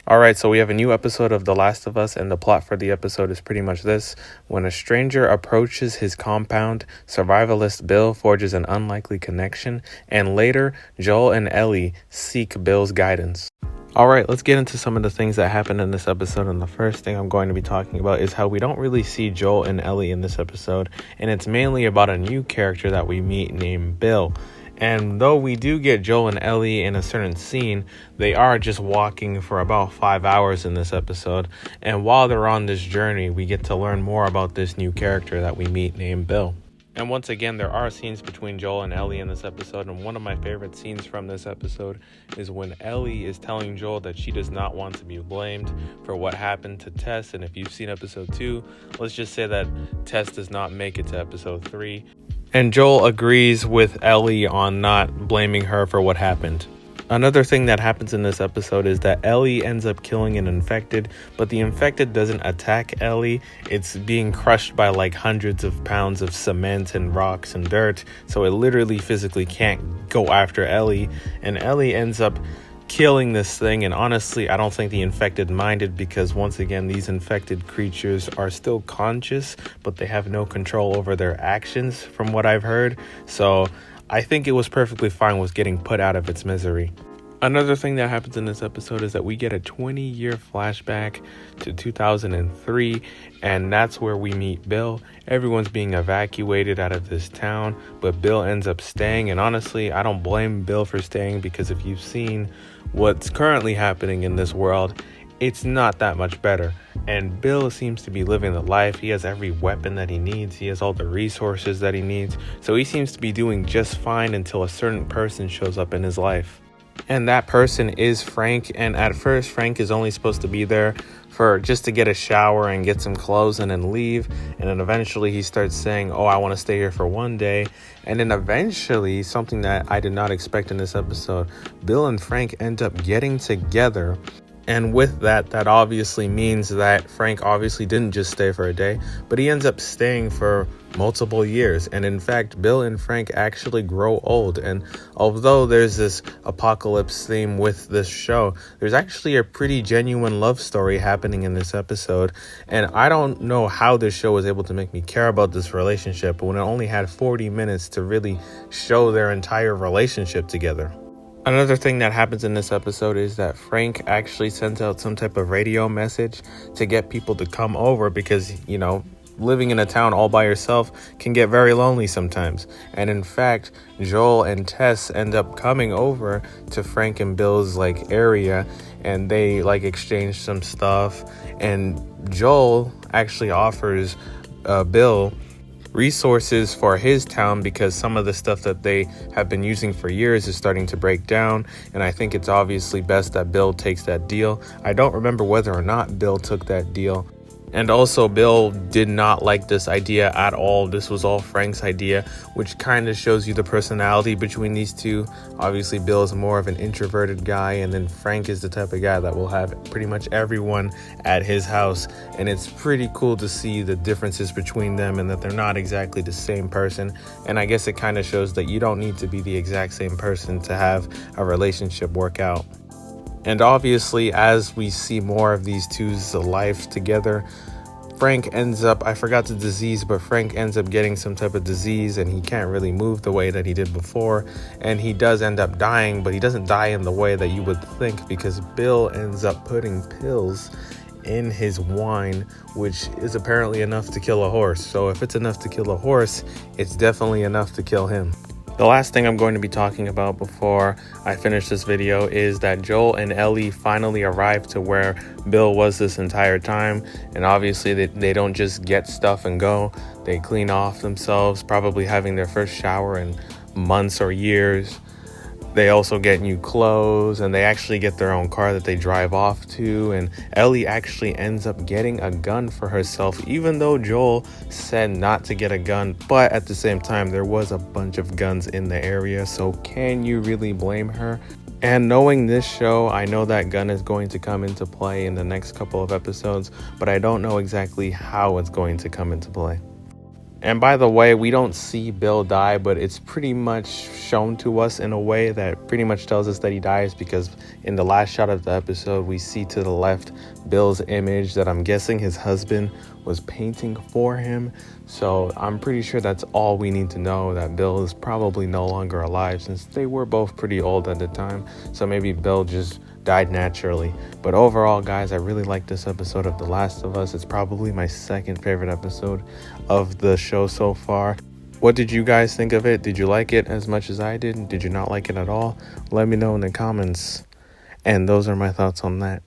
All right, so we have a new episode of The Last of Us, and the plot for the episode is pretty much this. When a stranger approaches his compound, survivalist Bill forges an unlikely connection, and later, Joel and Ellie seek Bill's guidance. All right, let's get into some of the things that happened in this episode, and the first thing I'm going to be talking about is how we don't really see Joel and Ellie in this episode, and it's mainly about a new character that we meet named Bill. And though we do get Joel and Ellie in a certain scene, they are just walking for about 5 hours in this episode. And while they're on this journey, we get to learn more about this new character that we meet named Bill. And once again, there are scenes between Joel and Ellie in this episode. And one of my favorite scenes from this episode is when Ellie is telling Joel that she does not want to be blamed for what happened to Tess. And if you've seen episode 2, let's just say that Tess does not make it to episode 3. And Joel agrees with Ellie on not blaming her for what happened. Another thing that happens in this episode is that Ellie ends up killing an infected, but the infected doesn't attack Ellie. It's being crushed by like hundreds of pounds of cement and rocks and dirt, so it literally physically can't go after Ellie. And Ellie ends up killing this thing, and honestly I don't think the infected minded, because once again these infected creatures are still conscious, but they have no control over their actions from what I've heard, so I think it was perfectly fine with getting put out of its misery. Another thing that happens in this episode is that we get a 20-year flashback to 2003, and that's where we meet Bill. Everyone's being evacuated out of this town, but Bill ends up staying, and honestly, I don't blame Bill for staying, because if you've seen what's currently happening in this world, it's not that much better. And Bill seems to be living the life. He has every weapon that he needs. He has all the resources that he needs. So he seems to be doing just fine until a certain person shows up in his life. And that person is Frank. And at first, Frank is only supposed to be there for just to get a shower and get some clothes and then leave. And then eventually he starts saying, oh, I want to stay here for one day. And then eventually, something that I did not expect in this episode, Bill and Frank end up getting together. And with that obviously means that Frank obviously didn't just stay for a day, but he ends up staying for multiple years. And in fact, Bill and Frank actually grow old. And although there's this apocalypse theme with this show, there's actually a pretty genuine love story happening in this episode. And I don't know how this show was able to make me care about this relationship when it only had 40 minutes to really show their entire relationship together. Another thing that happens in this episode is that Frank actually sends out some type of radio message to get people to come over, because, you know, living in a town all by yourself can get very lonely sometimes. And in fact, Joel and Tess end up coming over to Frank and Bill's area, and they exchange some stuff. And Joel actually offers Bill resources for his town, because some of the stuff that they have been using for years is starting to break down, and I think it's obviously best that Bill takes that deal. I don't remember whether or not Bill took that deal. And also, Bill did not like this idea at all. This was all Frank's idea, which kind of shows you the personality between these two. Obviously, Bill is more of an introverted guy, and then Frank is the type of guy that will have pretty much everyone at his house. And it's pretty cool to see the differences between them, and that they're not exactly the same person. And I guess it kind of shows that you don't need to be the exact same person to have a relationship work out. And obviously, as we see more of these two's life together, Frank ends up, I forgot the disease, but Frank ends up getting some type of disease, and he can't really move the way that he did before. And he does end up dying, but he doesn't die in the way that you would think, because Bill ends up putting pills in his wine, which is apparently enough to kill a horse. So if it's enough to kill a horse, it's definitely enough to kill him. The last thing I'm going to be talking about before I finish this video is that Joel and Ellie finally arrived to where Bill was this entire time. And obviously they don't just get stuff and go. They clean off themselves, probably having their first shower in months or years. They also get new clothes, and they actually get their own car that they drive off to. And Ellie actually ends up getting a gun for herself, even though Joel said not to get a gun. But at the same time, there was a bunch of guns in the area, so can you really blame her? And knowing this show, I know that gun is going to come into play in the next couple of episodes, but I don't know exactly how it's going to come into play. And by the way, we don't see Bill die, but it's pretty much shown to us in a way that pretty much tells us that he dies, because in the last shot of the episode, we see to the left Bill's image that I'm guessing his husband was painting for him. So I'm pretty sure that's all we need to know, that Bill is probably no longer alive, since they were both pretty old at the time. So maybe Bill just died naturally. But overall, guys, I really like this episode of The Last of Us. It's probably my second favorite episode of the show so far. What did you guys think of it? Did you like it as much as I did? Did you not like it at all? Let me know in the comments. And those are my thoughts on that.